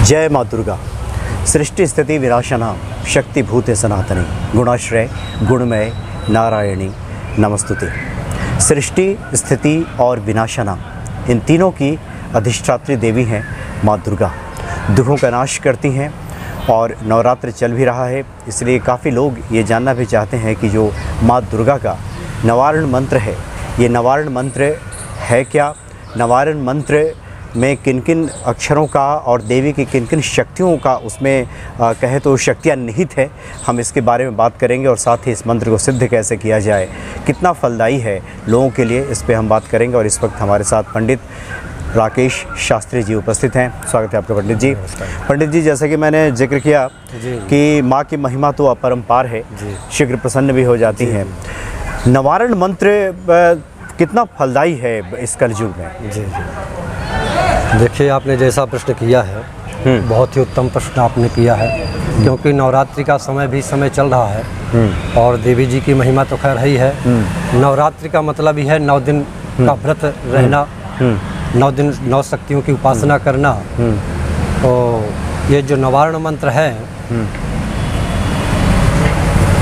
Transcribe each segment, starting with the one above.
जय माँ दुर्गा। सृष्टि स्थिति विनाशना शक्ति भूते सनातनी गुणाश्रय गुणमय नारायणी नमस्तुते। सृष्टि स्थिति और विनाशना इन तीनों की अधिष्ठात्री देवी हैं माँ दुर्गा। दुखों का नाश करती हैं और नवरात्र चल भी रहा है, इसलिए काफ़ी लोग ये जानना भी चाहते हैं कि जो माँ दुर्गा का निवारण मंत्र है, ये निवारण मंत्र है क्या, निवारण मंत्र में किन किन अक्षरों का और देवी की किन किन शक्तियों का उसमें कहे तो शक्तियाँ निहित है। हम इसके बारे में बात करेंगे और साथ ही इस मंत्र को सिद्ध कैसे किया जाए, कितना फलदायी है लोगों के लिए, इस पे हम बात करेंगे। और इस वक्त हमारे साथ पंडित राकेश शास्त्री जी उपस्थित हैं। स्वागत है आपका पंडित जी। पंडित जी, जैसा कि मैंने जिक्र किया कि माँ की महिमा तो अपरंपार है, शीघ्र प्रसन्न भी हो जाती हैं। निवारण मंत्र कितना फलदायी है इस कलयुग में? जी देखिए, आपने जैसा प्रश्न किया है बहुत ही उत्तम प्रश्न आपने किया है, क्योंकि नवरात्रि का समय भी समय चल रहा है और देवी जी की महिमा तो खैर ही है। नवरात्रि का मतलब ही है 9 दिन का व्रत रहना, 9 दिन 9 शक्तियों की उपासना करना। तो ये जो निवारण मंत्र है,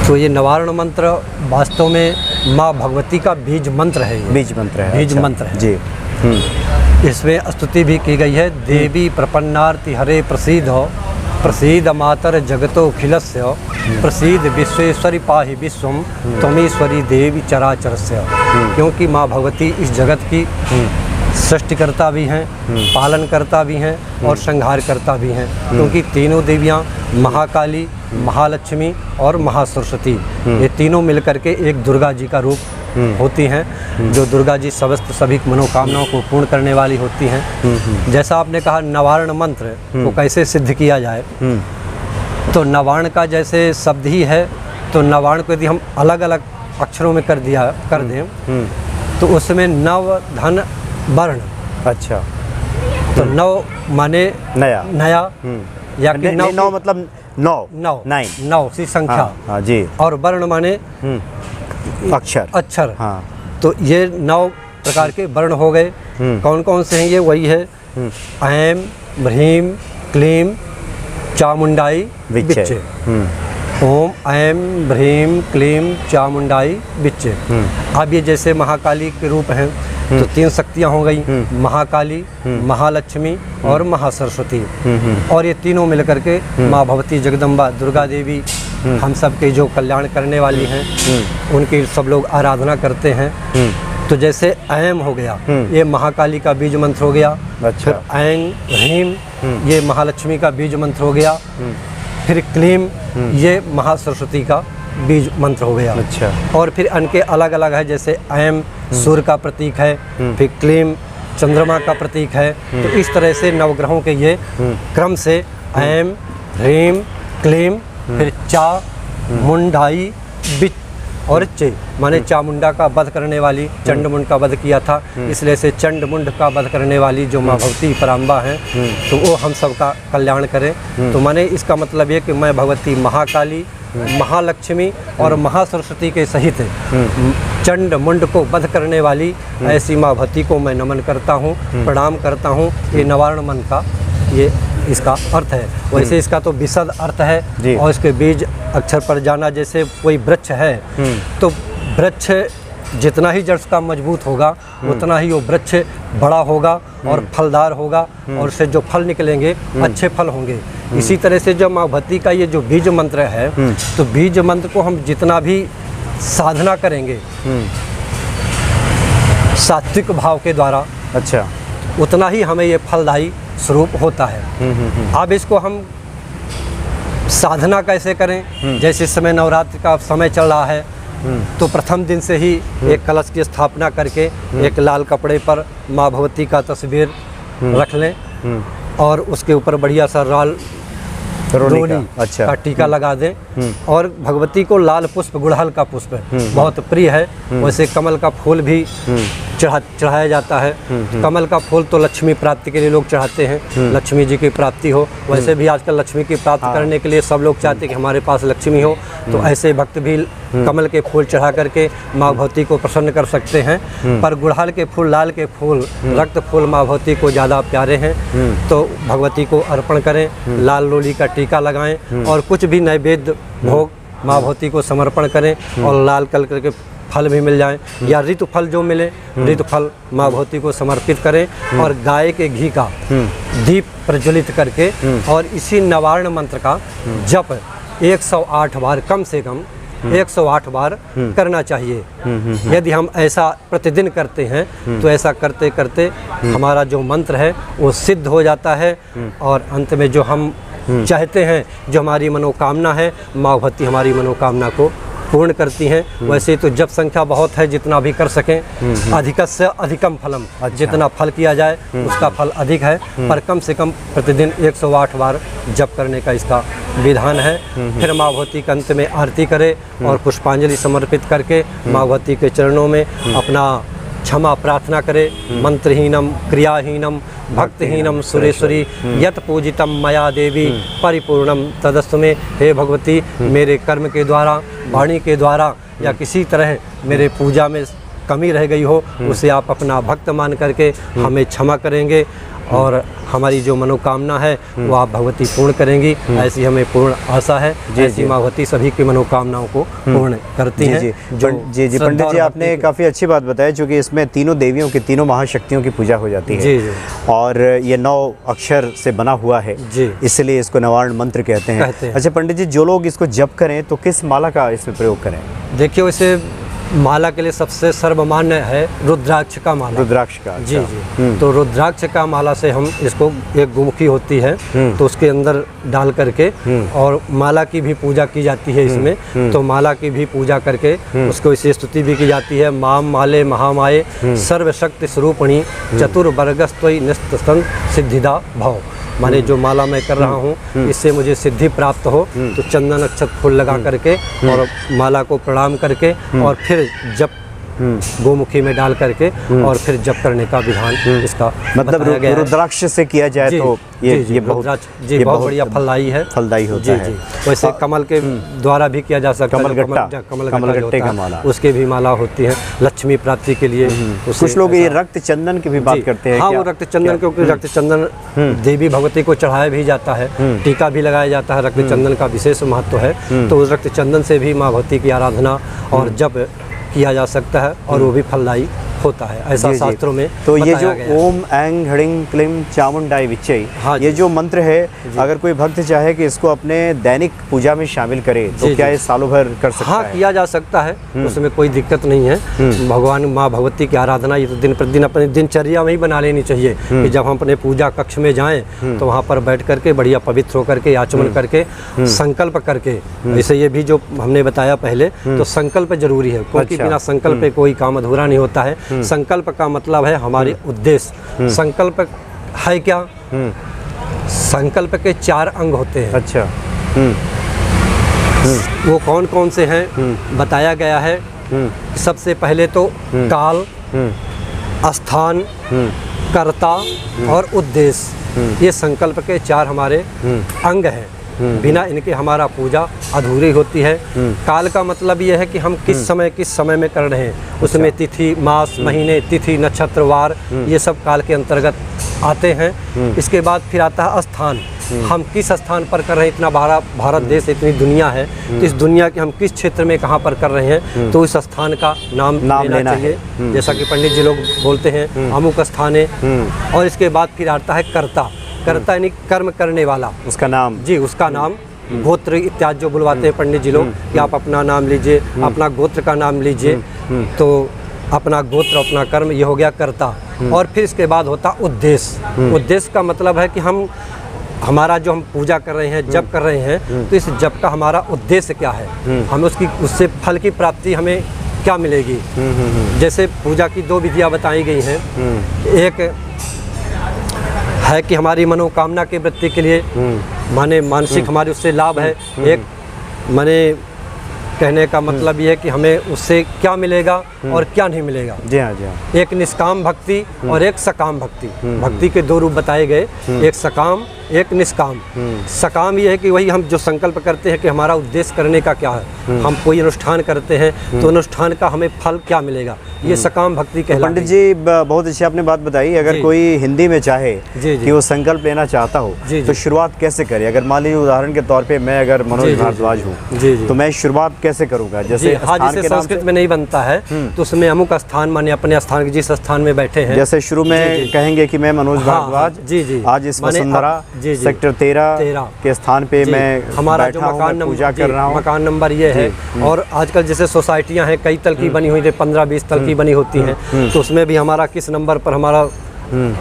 तो ये निवारण मंत्र वास्तव में माँ भगवती का बीज मंत्र है। बीज मंत्र है, बीज अच्छा। मंत्र है जी। इसमें स्तुति भी की गई है। देवी प्रपन्नार्ति हरे प्रसीद हो, प्रसीद मातर जगतो खिलस्य, प्रसीद विश्वेश्वरी पाहि विश्वम त्वमीश्वरी देवी चराचरस्य। क्योंकि माँ भगवती इस जगत की सृष्टिकर्ता भी हैं, पालनकर्ता भी हैं और संहारकर्ता भी हैं। क्योंकि तीनों देवियाँ महाकाली, महालक्ष्मी और महासरस्वती, ये तीनों मिलकर के एक दुर्गा जी का रूप होती हैं, जो दुर्गा जी समस्त सभी मनोकामनाओं को पूर्ण करने वाली होती हैं। जैसा आपने कहा निवारण मंत्र को कैसे सिद्ध किया जाए, तो निवारण का जैसे शब्द ही है, तो निवारण को यदि हम अलग अलग अक्षरों में कर दें तो उसमें नव धन वर्ण। अच्छा। तो नव माने नया या कि नौ मतलब 9 सी संख्या। हाँ जी। और वर्ण माने अक्षर। हाँ। तो ये 9 प्रकार के वर्ण हो गए। कौन कौन से हैं ये? वही है ऐम भ्रीम क्लीम चामुंडाई विच्चे। ओम ऐम भ्रीम क्लीम चामुंडाई विच्चे। अब ये जैसे महाकाली के रूप हैं तो 3 शक्तियाँ हो गई, महाकाली, महालक्ष्मी और महासरस्वती। और ये तीनों मिलकर के माँ भगवती जगदम्बा दुर्गा देवी हम सब के जो कल्याण करने वाली हैं, उनकी सब लोग आराधना करते हैं। तो जैसे ऐम हो गया, ये महाकाली का बीज मंत्र हो गया। अच्छा। फिर ऐं ह्रीम, ये महालक्ष्मी का बीज मंत्र हो गया। फिर क्लीम, ये महासरस्वती का बीज मंत्र हो गया। अच्छा। और फिर इनके अलग अलग है, जैसे ऐम सूर्य का प्रतीक है, फिर क्लीम चंद्रमा का प्रतीक है। तो इस तरह से नवग्रहों के ये क्रम से ऐम ह्रीम क्लीम, फिर चा मुंडाई बिच और चे माने चामुंडा का वध करने वाली, चंडमुंड का वध किया था, इसलिए से चंडमुंड का वध करने वाली जो माँ भगवती पराम्बा हैं, तो वो हम सब का कल्याण करें। तो माने इसका मतलब ये कि मैं भगवती महाकाली, महालक्ष्मी और महासरस्वती के सहित चंड मुंड को वध करने वाली ऐसी माँ भगवती को मैं नमन करता हूँ, प्रणाम करता हूँ। ये निवारण मंत्र का ये इसका अर्थ है। वैसे इसका तो विशद अर्थ है और इसके बीज अक्षर पर जाना, जैसे कोई वृक्ष है तो वृक्ष जितना ही जड़ का मजबूत होगा उतना ही वो वृक्ष बड़ा होगा और फलदार होगा और उससे जो फल निकलेंगे अच्छे फल होंगे। इसी तरह से जो माँ भगवती का ये जो बीज मंत्र है, तो बीज मंत्र को हम जितना भी साधना करेंगे सात्विक भाव के द्वारा, अच्छा, उतना ही हमें ये फलदायी स्वरूप होता है। अब इसको हम साधना कैसे करें? जैसे इस समय नवरात्रि का समय चल रहा है, तो प्रथम दिन से ही एक कलश की स्थापना करके एक लाल कपड़े पर माँ भगवती का तस्वीर रख लें और उसके ऊपर बढ़िया सा लाल रोली अच्छा का टीका लगा दें। और भगवती को लाल पुष्प, गुड़हल का पुष्प बहुत प्रिय है। वैसे कमल का फूल भी चढ़ाया जाता है। कमल का फूल तो लक्ष्मी प्राप्ति के लिए लोग चढ़ाते हैं, लक्ष्मी जी की प्राप्ति हो। वैसे भी आजकल लक्ष्मी की प्राप्ति करने के लिए सब लोग चाहते हैं कि हमारे पास लक्ष्मी हो, तो ऐसे भक्त भी कमल के फूल चढ़ा करके माँ भगवती को प्रसन्न कर सकते हैं, पर गुड़हल के फूल, लाल के फूल, रक्त फूल माँ भगवती को ज़्यादा प्यारे हैं, तो भगवती को अर्पण करें, लाल लोली का टीका लगाएं और कुछ भी नैवेद्य भोग माँ भगवती को समर्पण करें और लाल कलर के फल भी मिल जाएं या ऋतु फल जो मिले, ऋतु फल माँ भगवती को समर्पित करें और गाय के घी का दीप प्रज्वलित करके और इसी नवारण मंत्र का जप 108 बार, कम से कम 108 बार करना चाहिए। यदि हम ऐसा प्रतिदिन करते हैं तो ऐसा करते करते हमारा जो मंत्र है वो सिद्ध हो जाता है और अंत में जो हम चाहते हैं, जो हमारी मनोकामना है, माँ भगवती हमारी मनोकामना को पूर्ण करती हैं। वैसे तो जप संख्या बहुत है, जितना भी कर सकें, अधिकस्य अधिकम फलम, जितना फल किया जाए उसका फल अधिक है, पर कम से कम प्रतिदिन 108 बार जप करने का इसका विधान है। फिर माँ भगवती के अंत में आरती करें और पुष्पांजलि समर्पित करके माँ भगवती के चरणों में अपना क्षमा प्रार्थना करे। मंत्रहीनम क्रियाहीनम भक्तहीनम सुरेश्वरी यत पूजितम मया देवी परिपूर्णम तदस्तु में। हे भगवती, मेरे कर्म के द्वारा, वाणी के द्वारा या किसी तरह मेरे पूजा में कमी रह गई हो, उसे आप अपना भक्त मान करके हमें क्षमा करेंगे और हमारी जो मनोकामना है वो आप भगवती पूर्ण करेंगी, ऐसी हमें पूर्ण आशा है। ऐसी माँ भगवती सभी की मनोकामनाओं को पूर्ण करती हैं। जी पंडित जी, आपने काफ़ी अच्छी बात बताई, क्योंकि इसमें तीनों देवियों की, तीनों महाशक्तियों की पूजा हो जाती है। जी। और ये 9 अक्षर से बना हुआ है, इसलिए इसको नवारण मंत्र कहते हैं। अच्छा पंडित जी, जो लोग इसको जप करें तो किस माला का इसमें प्रयोग करें? देखिए, वैसे माला के लिए सबसे सर्वमान्य है रुद्राक्ष का माला। रुद्राक्ष का? जी जी। तो रुद्राक्ष का माला से हम इसको, एक गुमुखी होती है तो उसके अंदर डाल करके और माला की भी पूजा की जाती है इसमें। तो माला की भी पूजा करके उसको इसे स्तुति भी की जाती है। माम माले महामाये सर्वशक्ति स्वरूपिणी चतुर्वर्गस्त्वयि निस्तंग सिद्धिदा भव। माने जो माला मैं कर रहा हूँ इससे मुझे सिद्धि प्राप्त हो, तो चंदन अक्षत फूल लगा करके और माला को प्रणाम करके और फिर जप गोमुखी में डाल करके और फिर जप करने का विधान इसका मतलब रुद्राक्ष से किया जाए तो ये बहुत बढ़िया फलदायी है, फलदायी होता है। वैसे कमल के द्वारा भी किया जा सकता है, कमलगट्टे का माला, उसके भी माला होती है लक्ष्मी प्राप्ति के लिए। कुछ लोग ये रक्त चंदन की भी बात करते हैं। हाँ, वो रक्त चंदन, क्योंकि रक्त चंदन देवी भगवती को चढ़ाया भी जाता है, टीका भी लगाया जाता है, रक्त चंदन का विशेष महत्व है। तो उस रक्त चंदन से भी माँ भगवती की आराधना और जप किया जा सकता है और वो भी फलदायी होता है, ऐसा शास्त्रों में। तो ये जो ओम ऐंग ह्रीं क्लीं चामुंडाय विच्चै, ये जो मंत्र है, अगर कोई भक्त चाहे कि इसको अपने दैनिक पूजा में शामिल करे तो क्या ये सालों भर कर सकता है? हाँ, किया जा सकता है, उसमें कोई दिक्कत नहीं है। भगवान माँ भगवती की आराधना ये तो दिन प्रतिदिन अपनी दिनचर्या में ही बना लेनी चाहिए कि जब हम अपने पूजा कक्ष में जाएं तो वहाँ पर बैठ करके बढ़िया पवित्र होकर के आचमन करके संकल्प करके, जैसे ये भी जो हमने बताया पहले, तो संकल्प जरूरी है, क्योंकि बिना संकल्प पे कोई काम अधूरा नहीं होता है। संकल्प का मतलब है हमारे उद्देश्य। संकल्प है क्या? संकल्प के 4 अंग होते हैं। अच्छा। वो कौन कौन से हैं बताया गया है। सबसे पहले तो काल, स्थान, कर्ता और उद्देश्य, ये संकल्प के 4 हमारे अंग हैं। बिना इनके हमारा पूजा अधूरी होती है। काल का मतलब ये है कि हम किस समय में कर रहे हैं, उसमें तिथि, मास, महीने, तिथि, नक्षत्र, वार, ये सब काल के अंतर्गत आते हैं। इसके बाद फिर आता है स्थान, हम किस स्थान पर कर रहे हैं। इतना बड़ा भारत देश, इतनी दुनिया है, तो इस दुनिया के हम किस क्षेत्र में कहाँ पर कर रहे हैं, तो इस स्थान का नाम लेना चाहिए। जैसा कि पंडित जी लोग बोलते हैं अमुक स्थान है। और इसके बाद फिर आता है कर्ता। कर्ता यानी कर्म करने वाला, उसका नाम, जी उसका नाम, गोत्र इत्यादि जो बुलवाते हैं पंडित जी लोग कि आप अपना नाम लीजिए, अपना गोत्र का नाम लीजिए, तो अपना गोत्र, अपना कर्म, ये हो गया कर्ता। और फिर इसके बाद होता उद्देश्य। उद्देश्य का मतलब है कि हम, हमारा जो हम पूजा कर रहे हैं, जप कर रहे हैं, तो इस जप का हमारा उद्देश्य क्या है, हमें उससे फल की प्राप्ति हमें क्या मिलेगी। जैसे पूजा की 2 विधियाँ बताई गई हैं। एक है कि हमारी मनोकामना की वृत्ति के लिए, माने मानसिक हमारे उससे लाभ है। एक माने कहने का मतलब ये है कि हमें उससे क्या मिलेगा और क्या नहीं मिलेगा। जी हाँ, जी हाँ। एक निष्काम भक्ति और एक सकाम भक्ति। भक्ति के 2 रूप बताए गए, एक सकाम, एक निष्काम। सकाम ये है कि वही हम जो संकल्प करते हैं कि हमारा उद्देश्य करने का क्या है, हम कोई अनुष्ठान करते हैं तो अनुष्ठान का हमें फल क्या मिलेगा, ये सकाम भक्ति कहलाती है। पंडित जी बहुत अच्छी आपने बात बताई। अगर कोई हिंदी में चाहे कि वो संकल्प लेना चाहता हो तो शुरुआत कैसे करे? अगर मान लीजिए उदाहरण के तौर पे मैं अगर मनोज भारद्वाज हूँ तो मैं शुरुआत कैसे करूँगा? जैसे संस्कृत में नहीं बनता है तो उसमें अमुक स्थान माने अपने स्थान जिस स्थान में बैठे हैं, जैसे शुरू में कहेंगे कि मैं मनोज भारद्वाज आज इस वसुंधरा सेक्टर 13 के स्थान पे मैं हमारा जो मकान पूजा कर रहा हूँ, मकान नंबर ये है। और आजकल जैसे सोसाइटियाँ हैं कई तल की बनी हुई है, 15-20 तल की बनी होती हैं, तो उसमें भी हमारा किस नंबर पर हमारा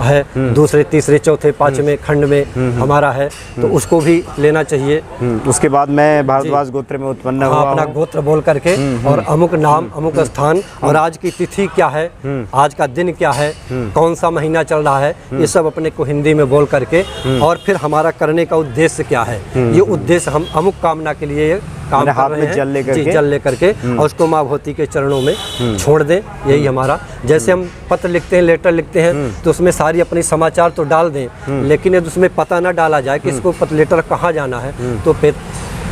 है, दूसरे तीसरे चौथे पांचवें खंड में हमारा है, तो उसको भी लेना चाहिए। उसके बाद मैं भारद्वाज गोत्र में उत्पन्न हुआ, अपना गोत्र बोल करके और अमुक नाम अमुक स्थान और आज की तिथि क्या है, आज का दिन क्या है, कौन सा महीना चल रहा है, ये सब अपने को हिंदी में बोल करके और फिर हमारा करने का उद्देश्य क्या है, ये उद्देश्य हम अमुक कामना के लिए काम कर रहे हैं, जल ले करके और उसको माँ भगवती के चरणों में छोड़ दें। यही हमारा, जैसे हम पत्र लिखते हैं, लेटर लिखते हैं तो उसमें सारी अपनी समाचार तो डाल दें, लेकिन यदि उसमें पता ना डाला जाए कि इसको पत्र लेटर कहाँ जाना है तो फिर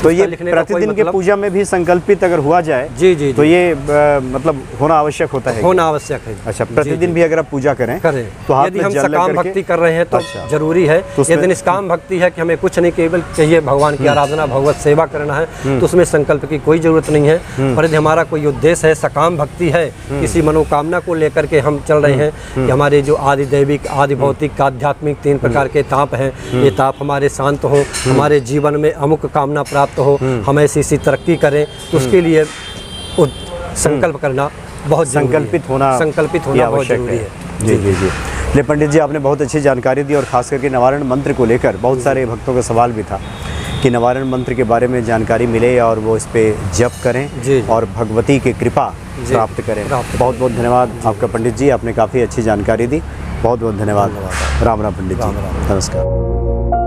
तो ये प्रतिदिन के पूजा में भी संकल्पित अगर हुआ जाए जी तो ये मतलब होना आवश्यक होता है, होना आवश्यक है। अच्छा, प्रतिदिन भी अगर आप पूजा करें तो यदि हम सकाम भक्ति कर रहे हैं तो जरूरी है। यदि निष्काम भक्ति है कि हमें कुछ नहीं केवल चाहिए भगवान की आराधना भगवत सेवा करना है तो उसमें संकल्प की कोई जरूरत नहीं है। पर यदि हमारा कोई उद्देश्य है, सकाम भक्ति है, किसी मनोकामना को लेकर के हम चल रहे हैं कि हमारे जो आदि दैविक आदि भौतिक आध्यात्मिक 3 प्रकार के ताप हैं, ये ताप हमारे शांत हो, हमारे जीवन में अमुक कामना प्राप्त हो, हम ऐसी तरक्की करें, तो उसके लिए संकल्प करना बहुत संकल्पित होना बहुत जरूरी है। जी जी जी। ले पंडित जी आपने बहुत अच्छी जानकारी दी और खास करके निवारण मंत्र को लेकर बहुत सारे भक्तों का सवाल भी था कि निवारण मंत्र के बारे में जानकारी मिले और वो इस पे जप करें और भगवती की कृपा प्राप्त करें। बहुत बहुत धन्यवाद आपका पंडित जी, आपने काफ़ी अच्छी जानकारी दी। बहुत बहुत धन्यवाद। राम राम पंडित जी, नमस्कार।